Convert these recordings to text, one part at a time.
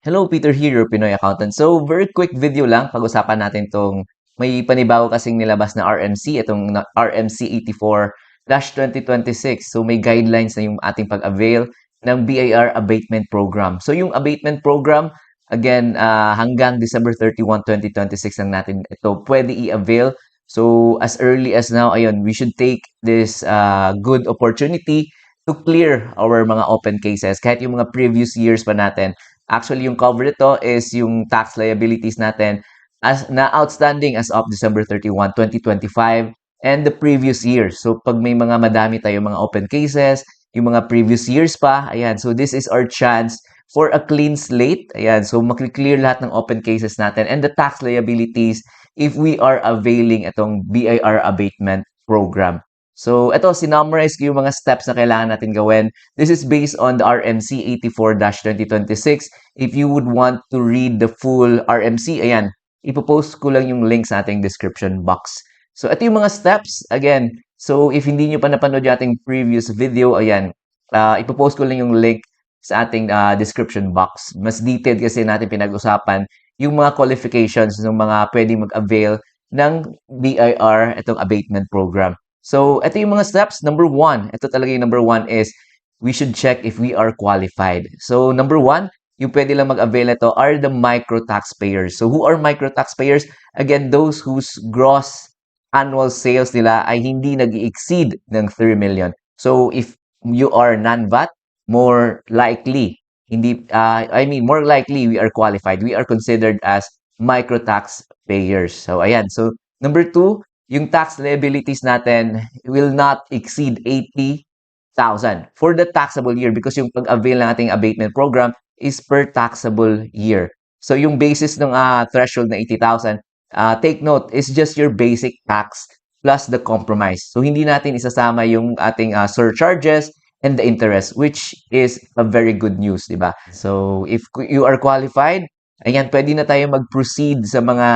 Hello, Peter here, your Pinoy accountant. So, very quick video lang. Pag-usapan natin tong may panibago kasing nilabas na RMC, itong RMC 84-2026. So, may guidelines na yung ating pag-avail ng BIR abatement program. So, yung abatement program, again, hanggang December 31, 2026 lang natin ito pwede i-avail. So, as early as now, ayun, we should take this good opportunity to clear our mga open cases. Kahit yung mga previous years pa natin, actually, yung cover nito is yung tax liabilities natin as na outstanding as of December 31, 2025 and the previous years. So pag may mga madami tayo mga open cases, yung mga previous years pa, ayan. So this is our chance for a clean slate. Ayan. So makiklear lahat ng open cases natin and the tax liabilities if we are availing itong BIR abatement program. So ito, sinummarize ko yung mga steps na kailangan natin gawin. This is based on the RMC 84-2026. If you would want to read the full RMC, ayan, ipopost ko lang yung link sa ating description box. So, ito yung mga steps. Again, so if hindi nyo pa napanood yung ating previous video, ayan, ipopost ko lang yung link sa ating description box. Mas detailed kasi natin pinag-usapan yung mga qualifications ng mga pwedeng mag-avail ng BIR, itong abatement program. So, ito yung mga steps. Number one, ito talaga yung number one is we should check if we are qualified. So, number one, yung pwede lang mag-avail ito are the micro taxpayers. So, who are micro taxpayers? Again, those whose gross annual sales nila ay hindi nag-exceed ng 3 million. So, if you are non-VAT, more likely, more likely we are qualified. We are considered as micro taxpayers. So, ayan. So, number two, yung tax liabilities natin will not exceed 80,000 for the taxable year because yung pag-avail ng ating abatement program is per taxable year. So yung basis ng threshold na 80,000, take note, is just your basic tax plus the compromise. So hindi natin isasama yung ating surcharges and the interest, which is a very good news, di ba? So if you are qualified, ayan, pwede na tayo mag-proceed sa mga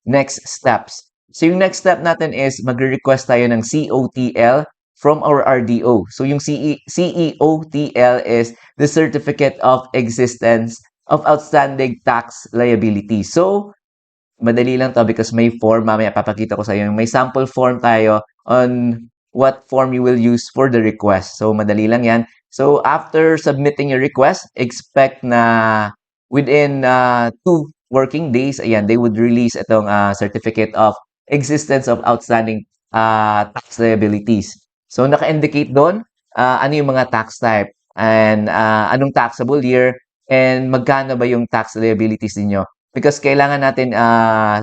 next steps. So yung next step natin is magre-request tayo ng COTL from our RDO. So yung CEOTL is the Certificate of Existence of Outstanding Tax Liability. So, madali lang to because may form, mamaya papakita ko sa iyo. May sample form tayo on what form you will use for the request. So, madali lang yan. So, after submitting your request, expect na within 2 working days, ayan, they would release itong Certificate of Existence of Outstanding Tax Liabilities. So, naka-indicate doon ano yung mga tax type and anong taxable year and magkano ba yung tax liabilities ninyo. Because kailangan natin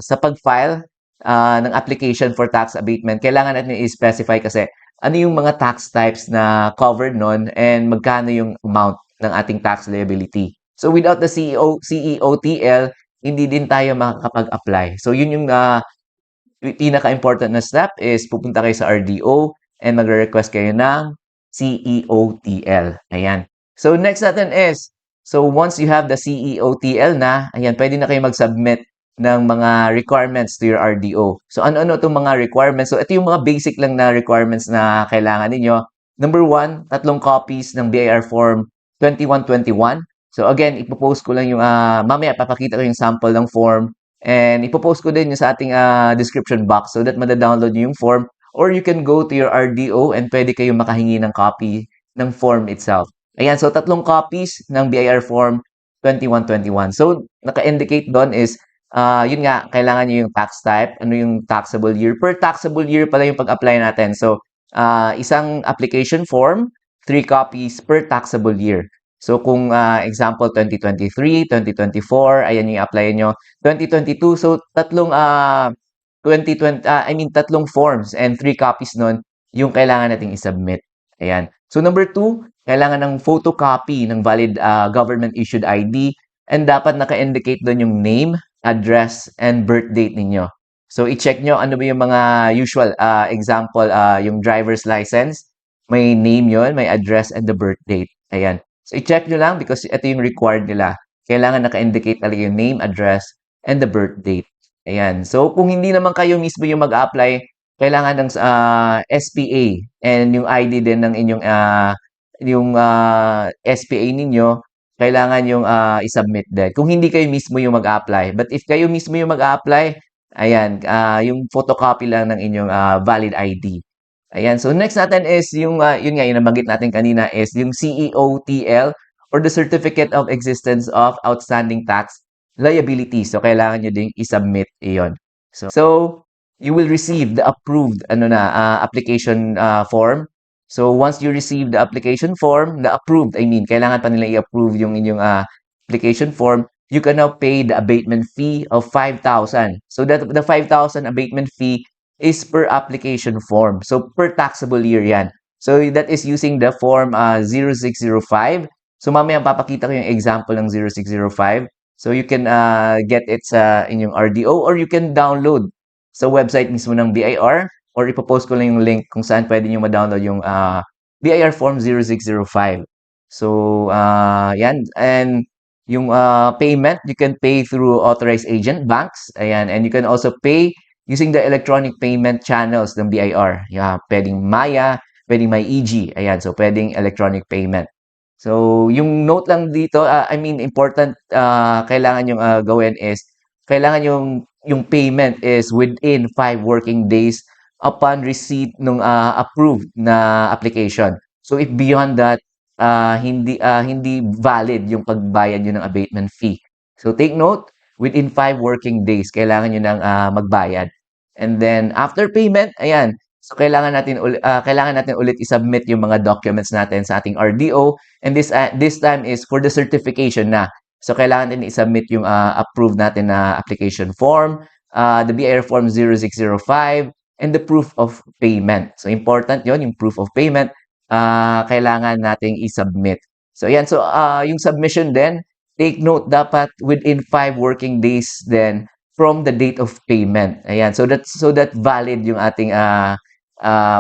sa pag-file ng application for tax abatement, kailangan natin i-specify kasi ano yung mga tax types na covered nun and magkano yung amount ng ating tax liability. So without the CEOTL, hindi din tayo makakapag-apply. So yun yung pinaka-important na step is pupunta kayo sa RDO and magre-request kayo ng CEOTL. Ayan. So next natin is, so once you have the CEOTL na, ayan, pwede na kayo mag-submit ng mga requirements to your RDO. So ano-ano itong mga requirements? So ito yung mga basic lang na requirements na kailangan ninyo. Number one, 3 copies ng BIR Form 2121. So again, ipopost ko lang yung, mamaya papakita ko yung sample ng form and ipopost ko din yung sa ating description box so that madadownload nyo yung form or you can go to your RDO and pwede kayong makahingi ng copy ng form itself. Ayan, so 3 copies ng BIR Form 2121. So, naka-indicate doon is, yun nga, kailangan nyo yung tax type, ano yung taxable year. Per taxable year pala yung pag-apply natin. So, isang application form, 3 copies per taxable year. So, kung example 2023, 2024, ayan yung apply nyo. 2022, so tatlong 3 forms and 3 copies nun yung kailangan nating isubmit. Ayan. So, number 2, kailangan ng photocopy ng valid government issued ID and dapat naka-indicate doon yung name, address, and birth date ninyo. So, i-check nyo ano ba yung mga usual example, yung driver's license, may name yon, may address, and the birth date. Ayan. So, i-check nyo lang because ito yung required nila. Kailangan naka-indicate talaga yung name, address, and the birth date. Ayan. So, kung hindi naman kayo mismo yung mag-apply, kailangan ng SPA and yung ID din ng inyong yung SPA ninyo kailangan yung i-submit din. Kung hindi kayo mismo yung mag-apply. But if kayo mismo yung mag-apply, ayan, yung photocopy lang ng inyong valid ID. Ayan, so next natin is yung, yun nga, yung nabanggit natin kanina is yung CEOTL or the Certificate of Existence of Outstanding Tax Liabilities. So, kailangan nyo ding i-submit iyon. So, you will receive the approved application form. So, once you receive the application form, the approved, I mean, kailangan pa nila i-approve yung inyong application form, you can now pay the abatement fee of 5,000. So, that the 5,000 abatement fee is per application form. So, per taxable year yan. So, that is using the form 0605. So, mamaya papakita ko yung example ng 0605. So, you can get it sa inyong RDO or you can download sa website mismo ng BIR or ipopost ko lang yung link kung saan pwede nyo ma-download yung BIR form 0605. So, yan. And yung payment, you can pay through authorized agent banks. Ayan. And you can also pay using the electronic payment channels ng BIR. Yeah, pwedeng Maya, pwedeng MyEG. Ayan. So, pwedeng electronic payment. So, yung note lang dito, I mean, important, kailangan yung gawin is, kailangan yung payment is within 5 working days upon receipt ng approved na application. So, if beyond that, hindi valid yung pagbayad nyo ng abatement fee. So, take note, within 5 working days, kailangan nyo nang magbayad. And then, after payment, ayan, so kailangan natin ulit i-submit yung mga documents natin sa ating RDO. And this time is for the certification na. So, kailangan din i-submit yung approved natin na application form, the BIR form 0605, and the proof of payment. So, important yon yung proof of payment, kailangan nating i-submit. So, ayan. So, yung submission din, take note, dapat within 5 working days then from the date of payment. Ayan. So, that valid yung ating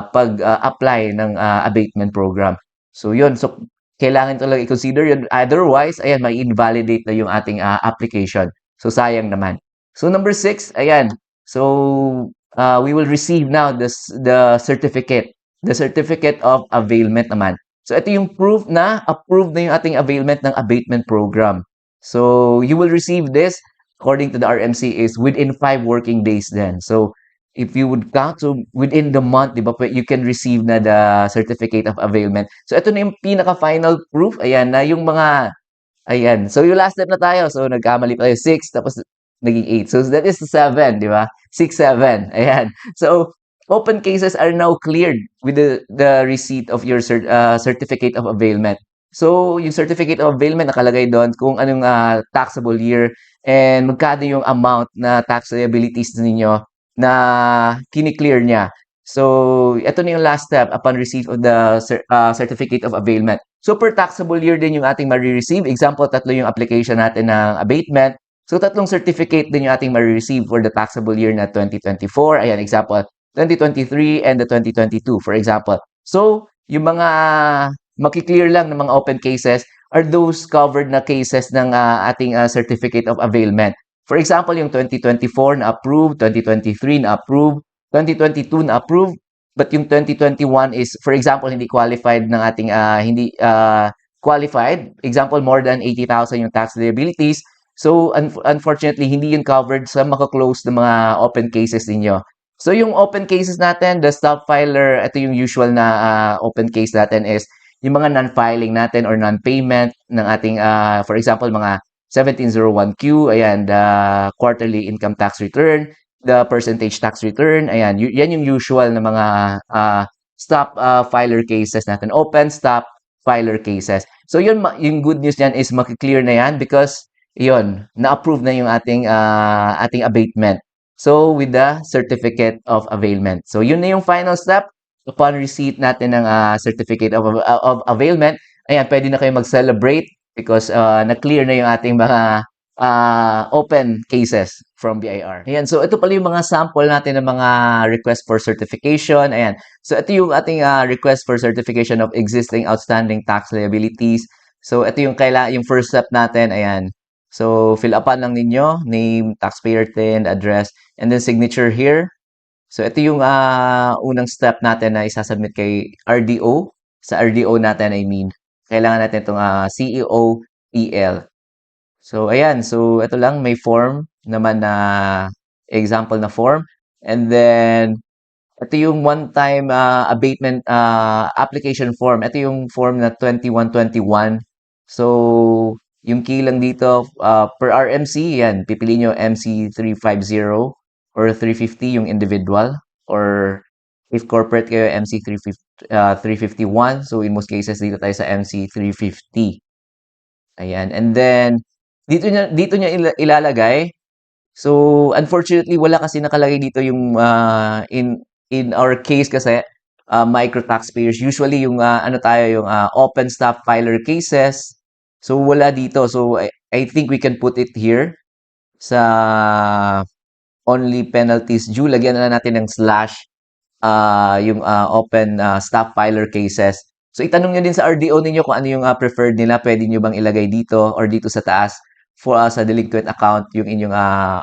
pag-apply ng abatement program. So, yun. So, kailangan talaga i-consider yun. Otherwise, ayan, may invalidate na yung ating application. So, sayang naman. So, number 6, ayan. So, we will receive now the certificate. The certificate of availment naman. So, ito yung proof na approved na yung ating availment ng abatement program. So, you will receive this according to the RMC is within 5 working days then. So, if you would count, so within the month, di ba, you can receive na the certificate of availment. So, ito na yung pinaka-final proof. Ayan, na yung mga, ayan. So, yung last step na tayo. So, nagkamali pa tayo 6, tapos naging 8. So, that is 7, di ba? 6, 7. Ayan. So, open cases are now cleared with the receipt of your certificate of availment. So, yung certificate of availment, nakalagay doon kung anong taxable year and magkano yung amount na tax liabilities ninyo na kini-clear niya. So, ito na yung last step upon receipt of the certificate of availment. So, per taxable year din yung ating ma-receive. Example, 3 yung application natin ng abatement. So, 3 certificate din yung ating ma-receive for the taxable year na 2024. Ayan, example, 2023 and the 2022, for example. So, yung mga makiklear lang ng mga open cases are those covered na cases ng ating certificate of availment. For example, yung 2024 na approved, 2023 na approved, 2022 na approved, but yung 2021 is, for example, hindi qualified ng ating, hindi qualified. Example, more than 80,000 yung tax liabilities. So, unfortunately, hindi yun covered sa makaklose ng mga open cases ninyo. So, yung open cases natin, the stop filer, ito yung usual na open case natin is yung mga non-filing natin or non-payment ng ating, for example, mga 1701Q, ayan, the quarterly income tax return, the percentage tax return, ayan, yan yung usual na mga stop filer cases natin, open stop filer cases. So yun, yung good news niyan is makiklear na yan because yun, na-approve na yung ating abatement. So with the certificate of availment. So yun na yung final step upon receipt natin ng certificate of availment. Ayan, pwede na kayo mag-celebrate because na-clear na yung ating mga open cases from BIR. Ayan, so ito pala yung mga sample natin ng mga request for certification. Ayan, so ito yung ating request for certification of existing outstanding tax liabilities. So ito yung yung first step natin. Ayan, so fill upan lang ninyo, name, taxpayer TIN, address, and then signature here. So ito yung unang step natin na isasubmit kay RDO. Sa RDO natin, I mean, kailangan natin itong CEO TL. So, ayan. So, ito lang, may form naman na example na form. And then, ito yung one-time abatement application form. Ito yung form na 2121. So, yung key lang dito, per RMC, yan, pipiliin nyo MC 350 or 350 yung individual. Or if corporate kayo, MC 351. So, in most cases, dito tayo sa MC 350. Ayan. And then, dito niya ilalagay. So, unfortunately, wala kasi nakalagay dito yung in our case kasi micro taxpayers. Usually yung ano tayo yung open staff filer cases. So, wala dito. So, I think we can put it here sa only penalties due. Lagyan na natin ng slash yung open staff filer cases. So, itanong nyo din sa RDO ninyo kung ano yung preferred nila. Pwede nyo bang ilagay dito or dito sa taas for sa delinquent account yung inyong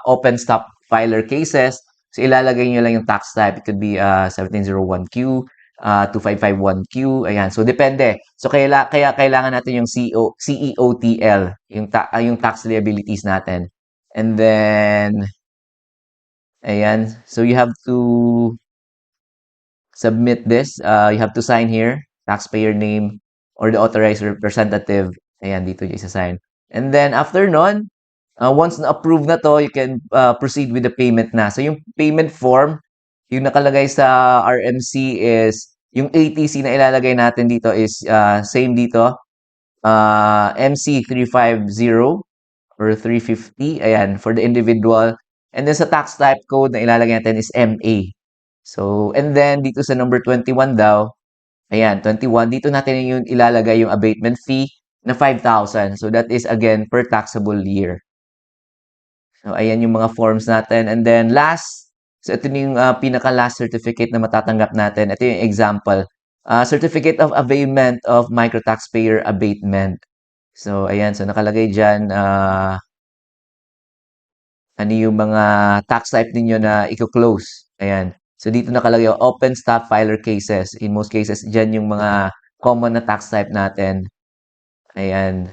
open staff filer cases. So, ilalagay nyo lang yung tax type. It could be 1701Q, 2551Q. Ayan. So, depende. So, kaya kailangan natin yung CEOTL, yung tax liabilities natin. And then, ayan. So, you have to submit this. You have to sign here, taxpayer name, or the authorized representative. Ayan, dito yung isa-sign. And then, after nun, once na-approve na to, you can proceed with the payment na. So, yung payment form, yung nakalagay sa RMC is, yung ATC na ilalagay natin dito is same dito. MC 350 or 350. Ayan, for the individual. And then sa tax type code na ilalagay natin is MA. So, and then dito sa number 21 daw, ayan, 21, dito natin yung ilalagay yung abatement fee na 5,000. So, that is again per taxable year. So, ayan yung mga forms natin. And then last, so ito yung pinaka-last certificate na matatanggap natin. Ito yung example. Certificate of Abatement of Microtaxpayer Abatement. So, ayan. So, nakalagay dyan, ano yung mga tax type ninyo na i-close. Ayan. So, dito nakalagay yung open staff filer cases. In most cases, dyan yung mga common na tax type natin. Ayan.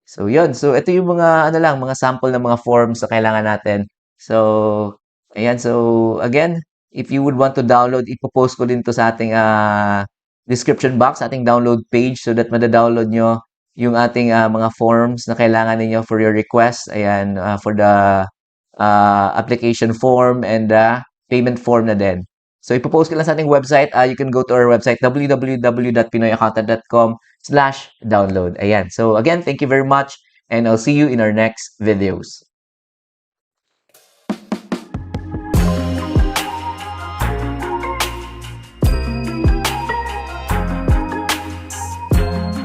So, yun. So, ito yung mga, ano lang, mga sample ng mga forms na kailangan natin. So, ayan. So, again, if you would want to download, ipopost ko din to sa ating description box, ating download page so that madadownload nyo yung ating mga forms na kailangan ninyo for your request. Ayan, for the application form and payment form na din. So, ipopost ko lang sa ating website. You can go to our website, www.pinoyaccountant.com/download. Ayan. So, again, thank you very much and I'll see you in our next videos.